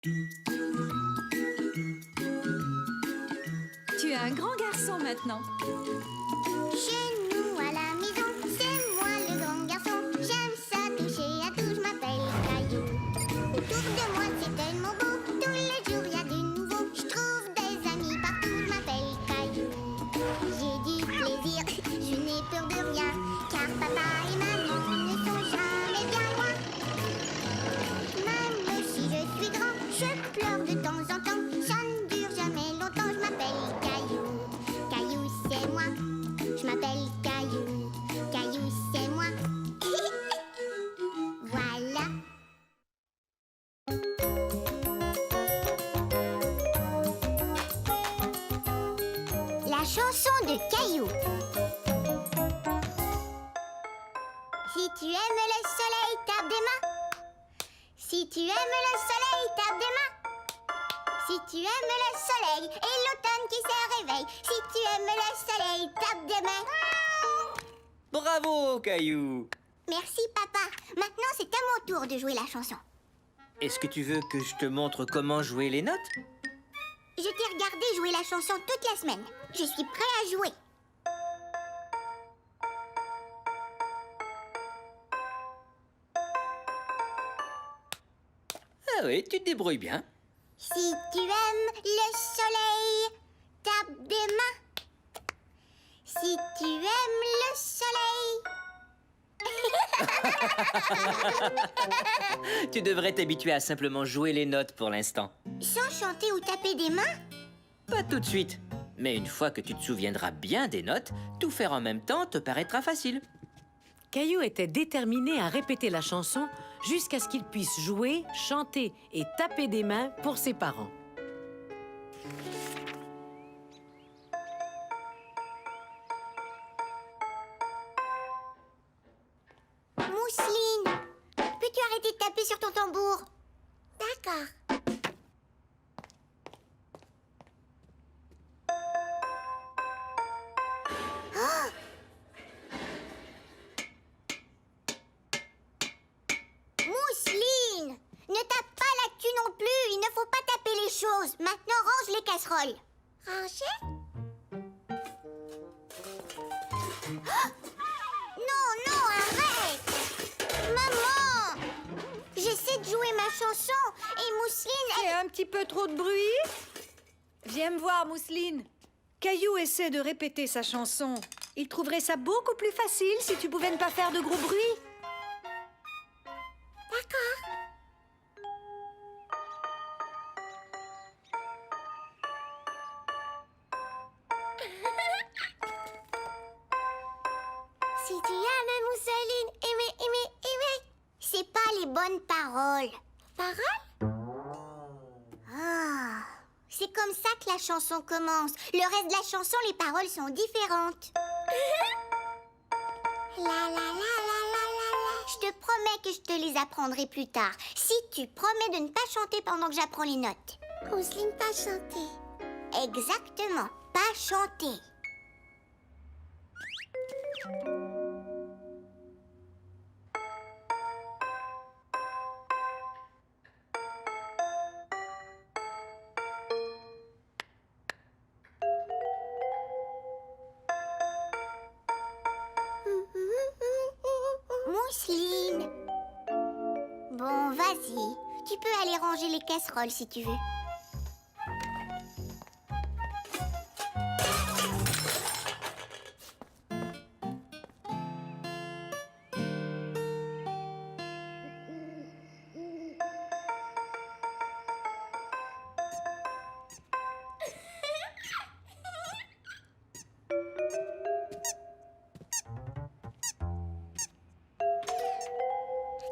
Tu es un grand garçon maintenant. Chez nous à la maison, c'est moi le grand garçon. J'aime ça toucher à tout, je m'appelle Caillou. Autour de moi c'est tellement beau, tous les jours y a du nouveau. Je trouve des amis partout, je m'appelle Caillou. J'ai du plaisir, je n'ai peur de rien, car papa et maman ne sont jamais bien loin. Même si je suis grand, je pleure de temps en temps. Ça ne dure jamais longtemps, je m'appelle Caillou. Caillou c'est moi, je m'appelle Caillou. Caillou c'est moi. Voilà. La chanson de Caillou. Si tu aimes le soleil, tape des mains. Si tu aimes le soleil, tape des mains. Si tu aimes le soleil et l'automne qui se réveille. Si tu aimes le soleil, tape des mains. Bravo, Caillou! Merci, papa. Maintenant, c'est à mon tour de jouer la chanson. Est-ce que tu veux que je te montre comment jouer les notes? Je t'ai regardé jouer la chanson toute la semaine. Je suis prêt à jouer. Ah oui, tu te débrouilles bien. Si tu aimes le soleil, tape des mains. Si tu aimes le soleil... Tu devrais t'habituer à simplement jouer les notes pour l'instant. Sans chanter ou taper des mains? Pas tout de suite. Mais une fois que tu te souviendras bien des notes, tout faire en même temps te paraîtra facile. Caillou était déterminé à répéter la chanson jusqu'à ce qu'il puisse jouer, chanter et taper des mains pour ses parents. Mousseline, peux-tu arrêter de taper sur ton tambour? D'accord. Oh! Mousseline, ne tape pas là-dessus non plus. Il ne faut pas taper les choses. Maintenant, range les casseroles. Ranger? Non, non, arrête! Maman! J'essaie de jouer ma chanson et Mousseline, C'est un petit peu trop de bruit. Viens me voir, Mousseline. Caillou essaie de répéter sa chanson. Il trouverait ça beaucoup plus facile si tu pouvais ne pas faire de gros bruit. D'accord. Si tu aimes Mousseline, aimer, c'est pas les bonnes paroles. Paroles? Ah, c'est comme ça que la chanson commence. Le reste de la chanson, les paroles sont différentes. La la la la la la la. Je te promets que je te les apprendrai plus tard. Si tu promets de ne pas chanter pendant que j'apprends les notes. Mousseline, pas chanter. Exactement, pas chanter. Mousseline. Bon, vas-y. Tu peux aller ranger les casseroles si tu veux.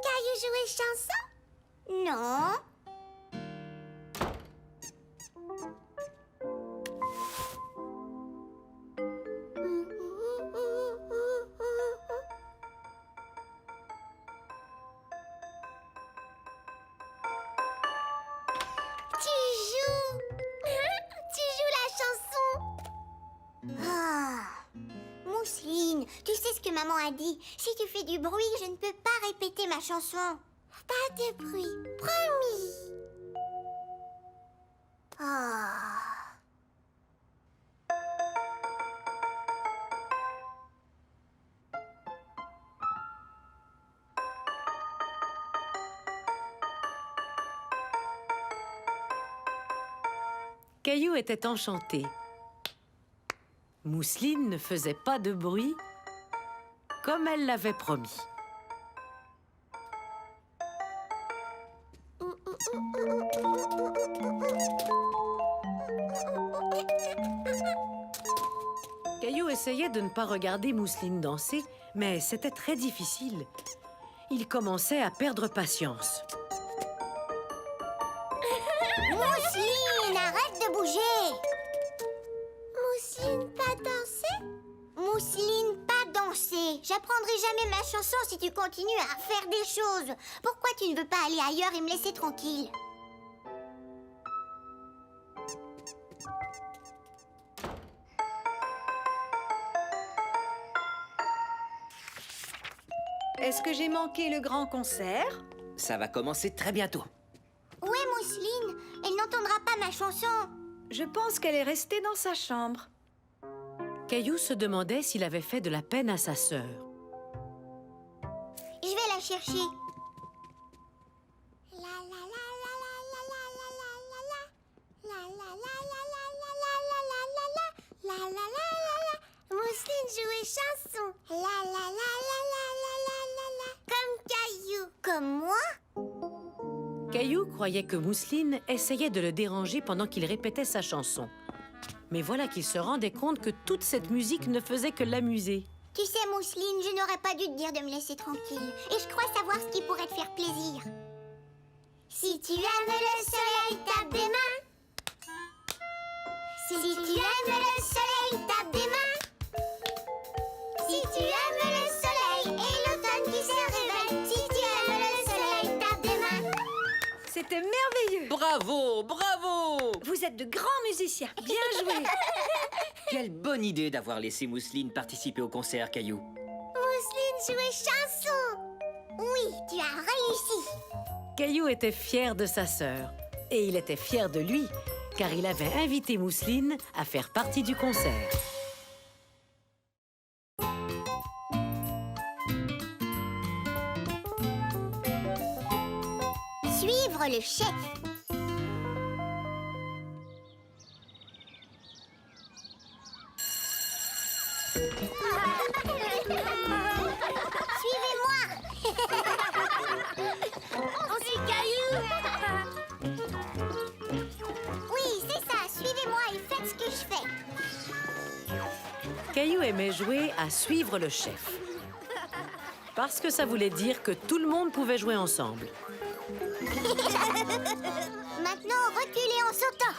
Caillou jouer chanson? Non. Tu joues. Tu joues la chanson. Ah. Mousseline, tu sais ce que maman a dit? Si tu fais du bruit, je ne peux pas répéter ma chanson. Pas de bruit, promis. Caillou était enchanté. Mousseline ne faisait pas de bruit, comme elle l'avait promis. Caillou essayait de ne pas regarder Mousseline danser, mais c'était très difficile. Il commençait à perdre patience. Mousseline, arrête de bouger! Mousseline, pas danser? Mousseline, pas danser. J'apprendrai jamais ma chanson si tu continues à faire des choses. Pourquoi tu ne veux pas aller ailleurs et me laisser tranquille? Est-ce que j'ai manqué le grand concert? Ça va commencer très bientôt. Où est Mousseline? Elle n'entendra pas ma chanson. Je pense qu'elle est restée dans sa chambre. Caillou se demandait s'il avait fait de la peine à sa sœur. Je vais la chercher. Mousseline jouait chanson. Comme Caillou. Comme moi? Caillou croyait que Mousseline essayait de le déranger pendant qu'il répétait sa chanson. Mais voilà qu'il se rendait compte que toute cette musique ne faisait que l'amuser. Tu sais, Mousseline, je n'aurais pas dû te dire de me laisser tranquille. Et je crois savoir ce qui pourrait te faire plaisir. Si tu aimes le soleil, tape des mains. Si tu aimes le soleil, tape des mains. Si tu aimes le soleil et l'automne qui se réveille. Si tu aimes le soleil, tape des mains. C'était merveilleux! Bravo, bravo! Vous êtes de grands musiciens. Bien joué! Quelle bonne idée d'avoir laissé Mousseline participer au concert, Caillou. Mousseline jouait chanson. Oui, tu as réussi. Caillou était fier de sa sœur. Et il était fier de lui, car il avait invité Mousseline à faire partie du concert. Suivre le chef. Suivez-moi. On suit Caillou. Oui, c'est ça. Suivez-moi et faites ce que je fais. Caillou aimait jouer à suivre le chef. Parce que ça voulait dire que tout le monde pouvait jouer ensemble. Maintenant, reculez en sautant.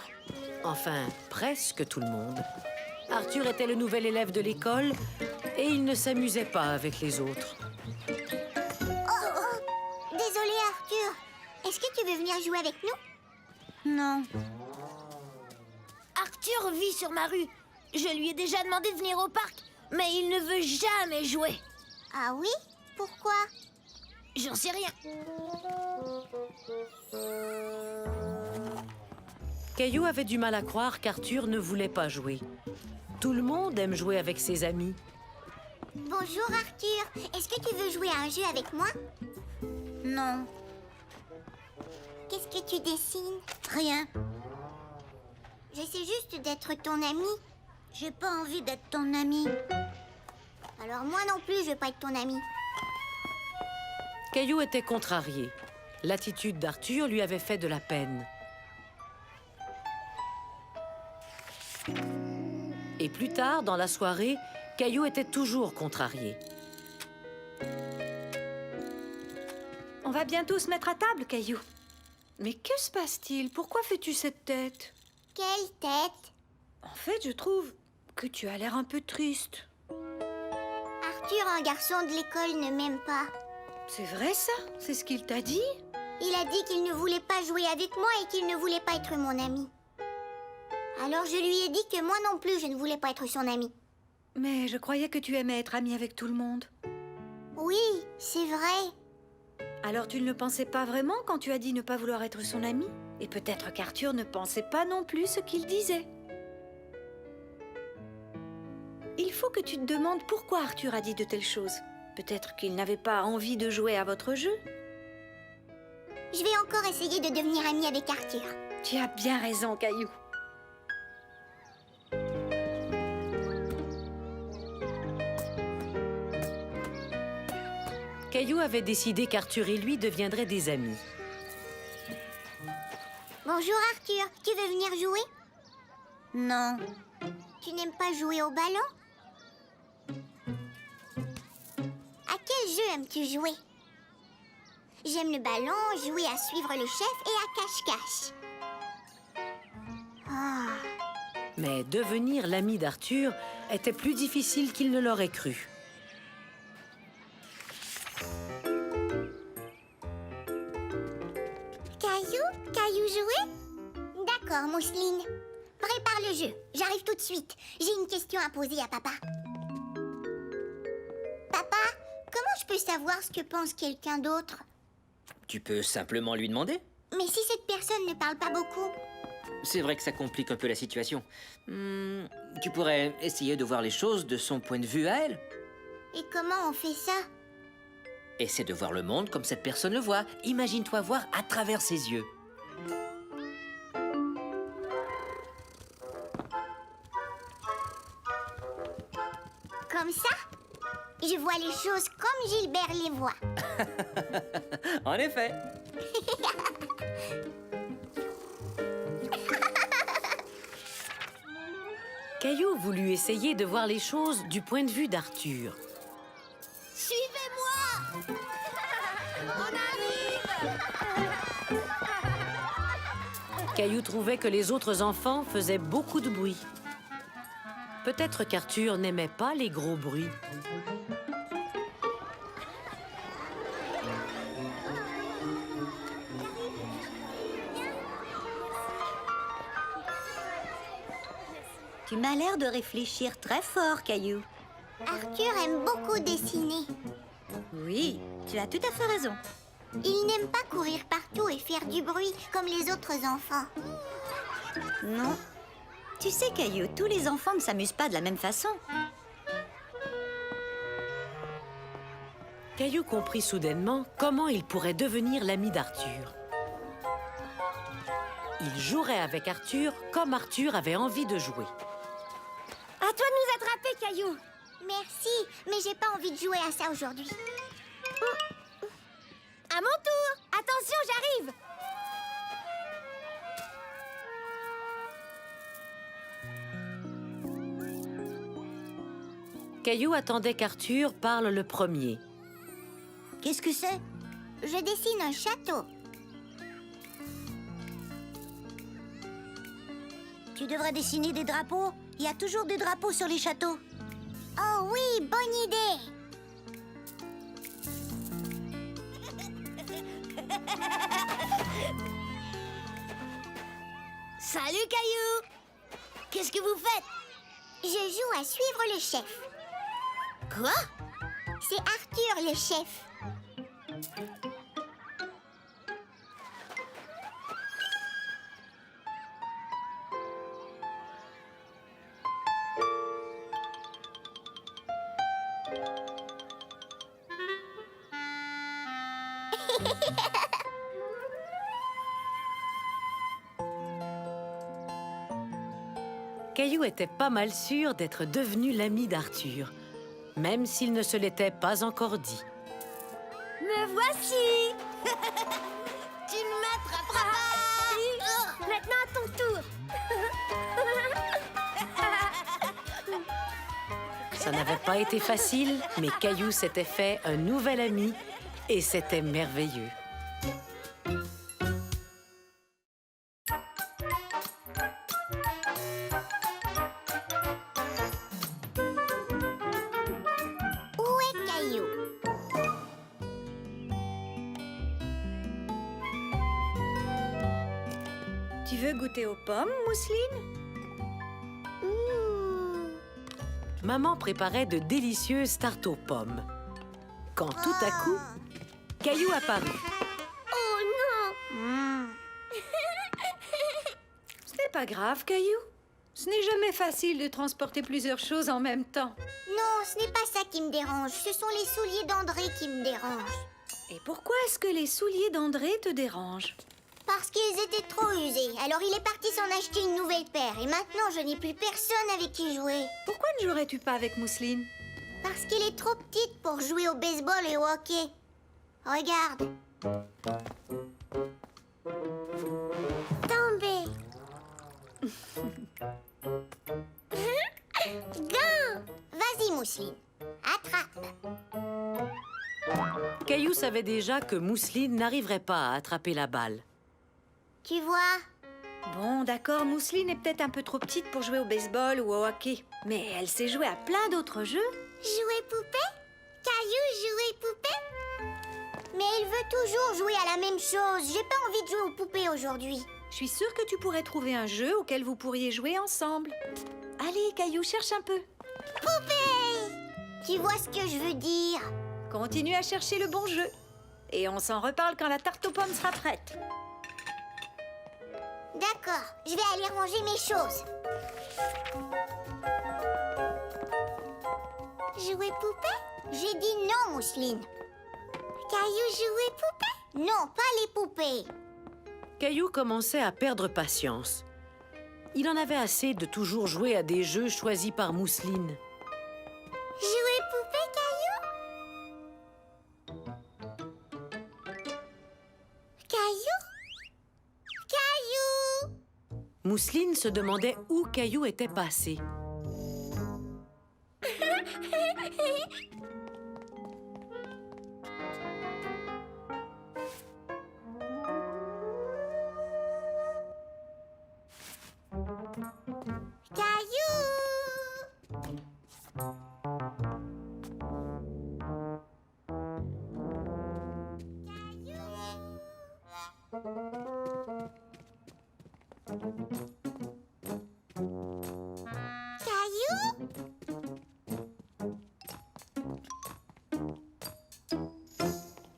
Enfin, presque tout le monde. Arthur était le nouvel élève de l'école et il ne s'amusait pas avec les autres. Désolé, Arthur. Est-ce que tu veux venir jouer avec nous? Non. Arthur vit sur ma rue. Je lui ai déjà demandé de venir au parc, mais il ne veut jamais jouer. Ah oui? Pourquoi? J'en sais rien. Caillou avait du mal à croire qu'Arthur ne voulait pas jouer. Tout le monde aime jouer avec ses amis. Bonjour, Arthur. Est-ce que tu veux jouer à un jeu avec moi? Non. Qu'est-ce que tu dessines? Rien. J'essaie juste d'être ton ami. J'ai pas envie d'être ton ami. Alors moi non plus, je veux pas être ton ami. Caillou était contrarié. L'attitude d'Arthur lui avait fait de la peine. Et plus tard, dans la soirée, Caillou était toujours contrarié. On va bientôt se mettre à table, Caillou. Mais que se passe-t-il? Pourquoi fais-tu cette tête? Quelle tête? En fait, je trouve que tu as l'air un peu triste. Arthur, un garçon de l'école, ne m'aime pas. C'est vrai ça? C'est ce qu'il t'a dit? Il a dit qu'il ne voulait pas jouer avec moi et qu'il ne voulait pas être mon ami. Alors je lui ai dit que moi non plus, je ne voulais pas être son ami. Mais je croyais que tu aimais être ami avec tout le monde. Oui, c'est vrai. Alors tu ne le pensais pas vraiment quand tu as dit ne pas vouloir être son ami? Et peut-être qu'Arthur ne pensait pas non plus ce qu'il disait. Il faut que tu te demandes pourquoi Arthur a dit de telles choses. Peut-être qu'il n'avait pas envie de jouer à votre jeu. Je vais encore essayer de devenir amie avec Arthur. Tu as bien raison, Caillou. Caillou avait décidé qu'Arthur et lui deviendraient des amis. Bonjour Arthur, tu veux venir jouer? Non. Tu n'aimes pas jouer au ballon? À quel jeu aimes-tu jouer? J'aime le ballon, jouer à suivre le chef et à cache-cache. Ah. Mais devenir l'ami d'Arthur était plus difficile qu'il ne l'aurait cru. Caillou jouer? D'accord, Mousseline. Prépare le jeu. J'arrive tout de suite. J'ai une question à poser à papa. Papa, comment je peux savoir ce que pense quelqu'un d'autre? Tu peux simplement lui demander. Mais si cette personne ne parle pas beaucoup? C'est vrai que ça complique un peu la situation. Tu pourrais essayer de voir les choses de son point de vue à elle. Et comment on fait ça? Essaie de voir le monde comme cette personne le voit. Imagine-toi voir à travers ses yeux. Comme ça? Je vois les choses comme Gilbert les voit. En effet. Caillou voulut essayer de voir les choses du point de vue d'Arthur. Suivez-moi! On arrive! Caillou trouvait que les autres enfants faisaient beaucoup de bruit. Peut-être qu'Arthur n'aimait pas les gros bruits. Tu m'as l'air de réfléchir très fort, Caillou. Arthur aime beaucoup dessiner. Oui, tu as tout à fait raison. Il n'aime pas courir partout et faire du bruit comme les autres enfants. Non. Tu sais, Caillou, tous les enfants ne s'amusent pas de la même façon. Caillou comprit soudainement comment il pourrait devenir l'ami d'Arthur. Il jouerait avec Arthur comme Arthur avait envie de jouer. À toi de nous attraper, Caillou! Merci, mais j'ai pas envie de jouer à ça aujourd'hui. À mon tour! Attention, j'arrive! Caillou attendait qu'Arthur parle le premier. Qu'est-ce que c'est? Je dessine un château. Tu devrais dessiner des drapeaux. Il y a toujours des drapeaux sur les châteaux. Oh oui, bonne idée. Salut, Caillou! Qu'est-ce que vous faites? Je joue à suivre le chef. Quoi? C'est Arthur le chef. Caillou était pas mal sûr d'être devenu l'ami d'Arthur, même s'il ne se l'était pas encore dit. Me voici! Tu ne m'attraperas pas! Maintenant à ton tour! Ça n'avait pas été facile, mais Caillou s'était fait un nouvel ami et c'était merveilleux. Où est Caillou? Tu veux goûter aux pommes, Mousseline? Maman préparait de délicieuses tartes aux pommes. Quand tout à coup, Caillou apparut. Oh non! Ce n'est pas grave, Caillou. Ce n'est jamais facile de transporter plusieurs choses en même temps. Non, ce n'est pas ça qui me dérange. Ce sont les souliers d'André qui me dérangent. Et pourquoi est-ce que les souliers d'André te dérangent? Parce qu'ils étaient trop usés. Alors il est parti s'en acheter une nouvelle paire. Et maintenant, je n'ai plus personne avec qui jouer. Pourquoi ne jouerais-tu pas avec Mousseline? Parce qu'elle est trop petite pour jouer au baseball et au hockey. Regarde. Tombé. Gain. Vas-y, Mousseline. Attrape. Caillou savait déjà que Mousseline n'arriverait pas à attraper la balle. Tu vois? Bon, d'accord, Mousseline est peut-être un peu trop petite pour jouer au baseball ou au hockey. Mais elle sait jouer à plein d'autres jeux. Jouer poupée? Caillou, jouer poupée? Mais elle veut toujours jouer à la même chose. J'ai pas envie de jouer aux poupées aujourd'hui. Je suis sûre que tu pourrais trouver un jeu auquel vous pourriez jouer ensemble. Allez, Caillou, cherche un peu. Poupée! Tu vois ce que je veux dire? Continue à chercher le bon jeu. Et on s'en reparle quand la tarte aux pommes sera prête. D'accord, je vais aller ranger mes choses. Jouer poupée? J'ai dit non, Mousseline. Caillou, jouer poupée? Non, pas les poupées. Caillou commençait à perdre patience. Il en avait assez de toujours jouer à des jeux choisis par Mousseline. Jouer poupée, Caillou? Caillou? Caillou? Mousseline se demandait où Caillou était passé. Caillou?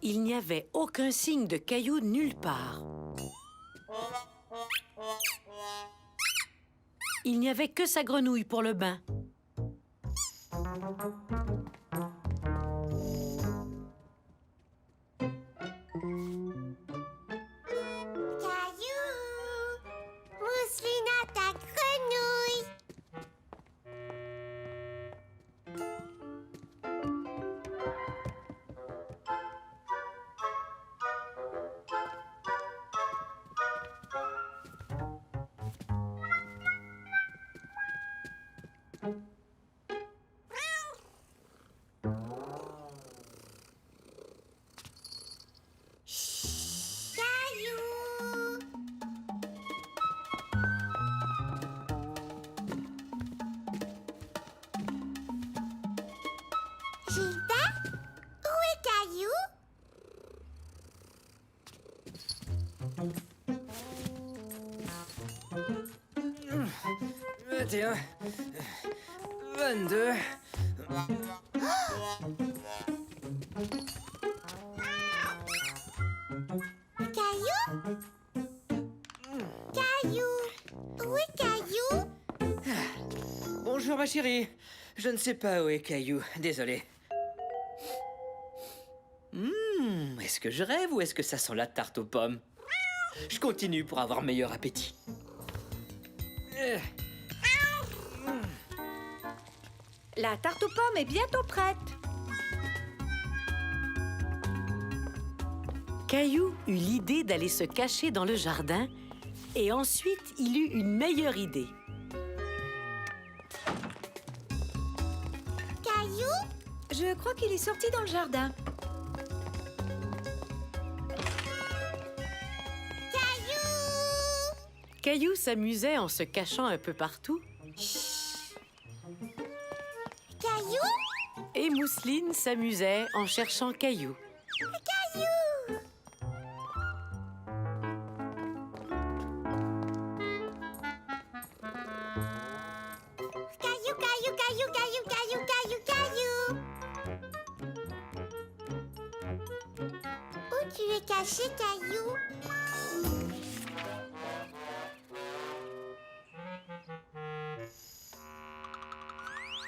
Il n'y avait aucun signe de Caillou nulle part. Il n'y avait que sa grenouille pour le bain. Caillou? Mousseline a ta grenouille. Caillou? Gilbert? Où est Caillou? Vingt-et-un, 22. Caillou? Caillou? Où est Caillou? Bonjour ma chérie. Je ne sais pas où est Caillou, désolé. Est-ce que je rêve ou est-ce que ça sent la tarte aux pommes? Je continue pour avoir meilleur appétit. La tarte aux pommes est bientôt prête. Caillou eut l'idée d'aller se cacher dans le jardin et ensuite il eut une meilleure idée. Caillou? Je crois qu'il est sorti dans le jardin. Caillou? Caillou s'amusait en se cachant un peu partout Caillou? et Mousseline s'amusait en cherchant Caillou. Caillou? Caillou, caillou, caillou, caillou, caillou, caillou, caillou. Où tu es caché, Caillou?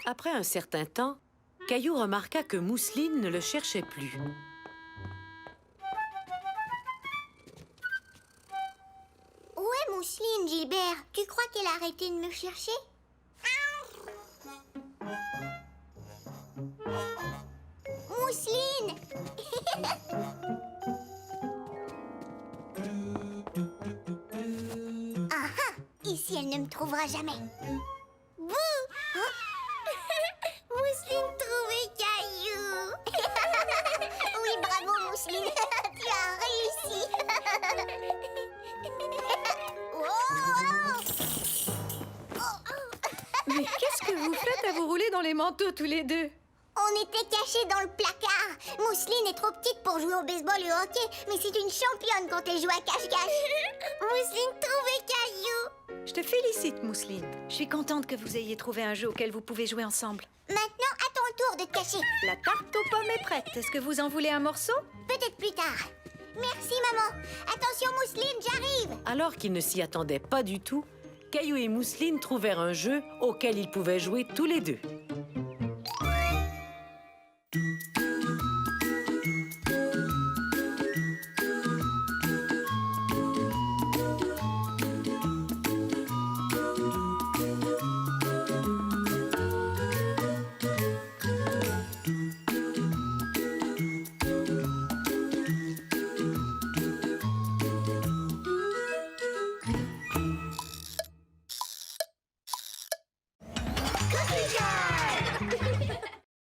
Après un certain temps, Caillou remarqua que Mousseline ne le cherchait plus. Où est Mousseline, Gilbert? Tu crois qu'elle a arrêté de me chercher? Mousseline! Ici, elle ne me trouvera jamais. Bouh! Mousseline trouvait Caillou. Oui, bravo, Mousseline. Tu as réussi. Mais qu'est-ce que vous faites à vous rouler dans les manteaux tous les deux? On était cachés dans le placard. Mousseline est trop petite pour jouer au baseball et au hockey, mais c'est une championne quand elle joue à cache-cache. Mousseline trouvait Caillou. Je te félicite, Mousseline. Je suis contente que vous ayez trouvé un jeu auquel vous pouvez jouer ensemble. Maintenant, à ton tour de te cacher. La tarte aux pommes est prête. Est-ce que vous en voulez un morceau? Peut-être plus tard. Merci, maman. Attention, Mousseline, j'arrive. Alors qu'ils ne s'y attendaient pas du tout, Caillou et Mousseline trouvèrent un jeu auquel ils pouvaient jouer tous les deux.